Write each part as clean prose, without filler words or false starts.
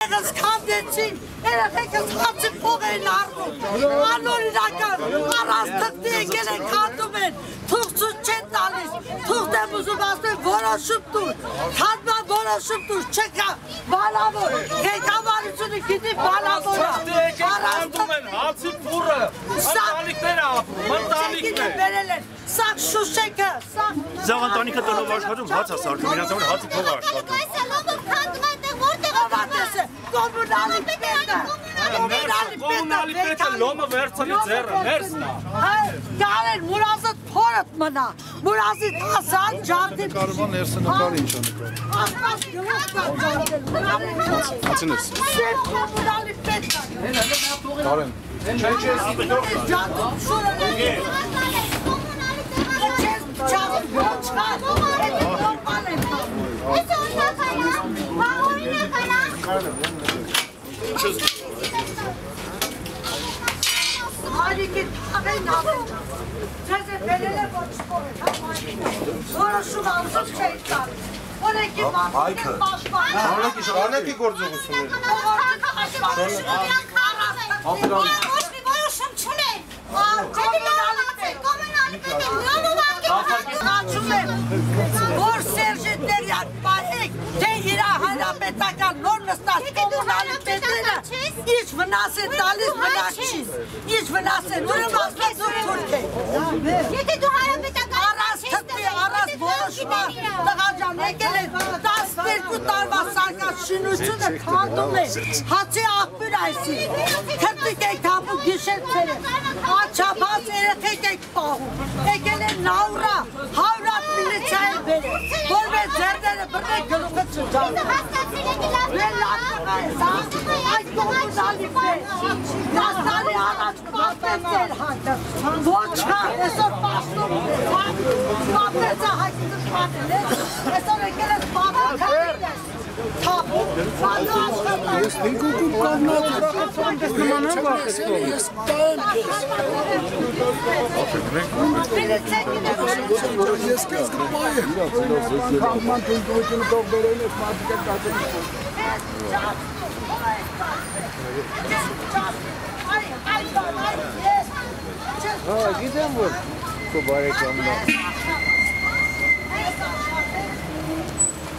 Skandեցին, երեխեքս հացի փող էին առնում, անօրինական, առանց թղթի եկել են քանդում են, թուղթ չեն տալիս, թուղթ եմ ուզում ասում որոշում տուր, քանդման որոշում տուր, չկա բալավոր, ղեկավարությունը գիտի բալավորը, քանդում են հացի փուռը, ընտանիքներ ապրում, ընտանիքներ։ Սա Շուշեկը, Սա ընտանիքը տնով աշխատում, հաց է սարքում, իրենց որ հացի փող է աշխատում։ Կոմունալի պետը, Կոմունալի պետը լոմը վերցնի ձեռը, ներսնա։ Գալեր մուրազը թորըտ մնա, մուրազի տասան ջարդի Կարվան ներսը նկարի ինչ անիկար։ ասպաս գլուխ կա ջարդել, Հացինես։ սև կոմունալի պետը։ Կարեն։ Ջարդում շուրը ներգեր։ Չաղ ոչխար, հետը կոմպան են։ Էսը ոնտակայա, վաղորինակայա։ Արիկի թաղեն ավեն, ձեզ է բերել է ոչ սպորել, որոշում անձով չէի տարի, որեկի մարդին են պաշպան, Շարունակի գործողությունը։ Ոչ մի որոշում չունեն։ Կոմունալի պետը լոմը Աղջում եմ, որ Սերժետերյան պահեք, թե իրա հանրապետական նոր նստած կոմունալի պետերը ինչ վնաս է տալիս վնաչից, ինչ վնաս է, ուրեմ ասպես ու թուրք է։ Եթե դու հանրապետական Առած թպի, առած որոշմա տղաջան եկել է 12 տարվա սարկած շինությունը քանդում է, հացի աղբյուր այսի, թպիկ եք թապու գիշեր ծերը, աչապած երեխեք եք պահում, եկել է նավրա, 100 միլիցիա է բերել, որ մեր ձերները բրնեք գլուխը չջան։ Մեր լատկղա է, այդ կոմունալի պետ, դաստանի առաջ պատեց էր հատը, ոչխա, այսօր պաշտում է, պատեցը հայկիզը պատել է, այսօր եկել ես պատակարին ես, թապում, պատու աշխատան։ Ես նիկուկում կողնած ես տան ես կեզ կպայ եմ Կաղման տունկությունը տող բերել ես մարդիկը կատեն գիտեմ որ կո բարեկամն է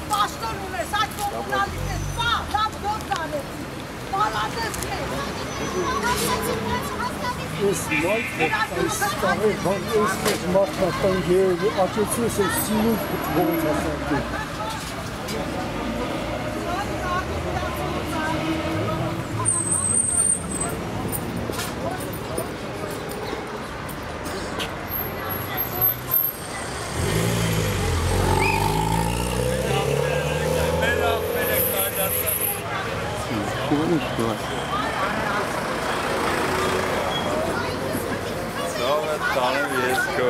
Պաշտոնում ես, այդ կոմունալից ես, լավ դոտ դարել, պալատես է։ Ես մայթը այս տաղեր բան ես ես մարդնատան գերև ակեցուս ես սինուկ կտվորից ասանքի Tanrım yes go.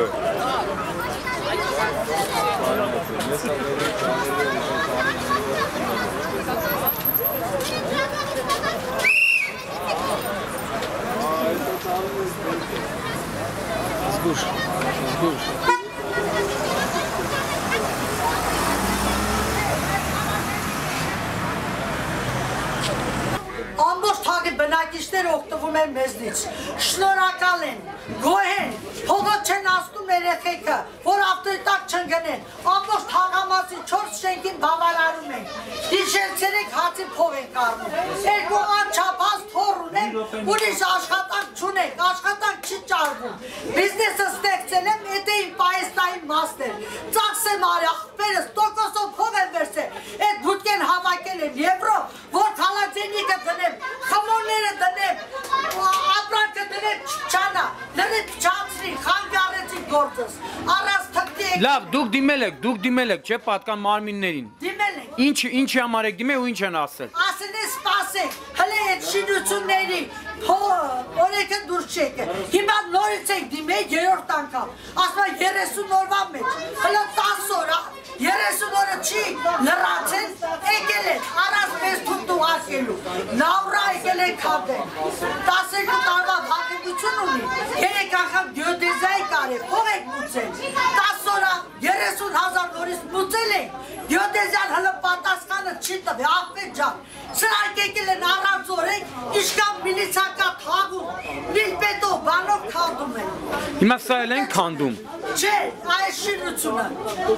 Ամբողջ թագի բնակիչները օգտվում են մեզնից, շնորհակալ են, գոհ են, փողոց չեն ասնում երեխեքը, որ ավտոտակ չընկնեն, ամբողջ թագամասի 4 շենքին բավարարում են, դիշերցերեք հացի փող են կառնում, երկու անչափած թոռ ունեն, ուրիշ աշխատանք չունենք, աշխատանք չի ճարվում, բիզնեսը ստեղծել եմ, էդ էին պայեստային մասներ, ծախսեմ արի, աղբերս, տոկոսով փող են վերցել, էդ բուտկեն հավաքել են եվրո, որ խալաձենիկը դնեմ, խմորները դնեմ, ապրանքը դնեմ չանա, լրիվ չանցրի, խանգարեցի գործս, առած թղթի եք։ Լավ, դուք դիմել եք, չէ, պատկան մարմիններին։ Դիմել եք։ Ինչի համար եք դիմել ու ինչ են ասել։ Ասել է սպասեք, հլե այդ շինությունների օրեքը դուրս չեկը, հիմա նորից եք դիմել 3-րդ անգամ, ասում 30 օրվա մեջ, հլը 10 օր, 30 օրը չի լրացել, եկել են, առած մեզ թուտու արկելու, նավրա եկել են քանդել, 12 տարվա վաղեգություն ունի, 3 անգամ գյոդեզայի կարև, փող եք մուծել, 10 օրա 30,000 նորից մուծել ենք, գյոդեզյան հլը պատասխանը չի տվի, աղբետ ջան, սրանք եկել են Իշկան միլիցակա թաղում, միլպետով բանով թաղում են։ Հիմա սա էլ են քանդում։ Չէ, այս շինությունը,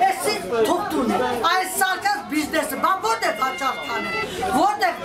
էսի թուղթուն է, այս սարկած բիզնեսը, բան որտեղ հաճախ տանեն, որտեղ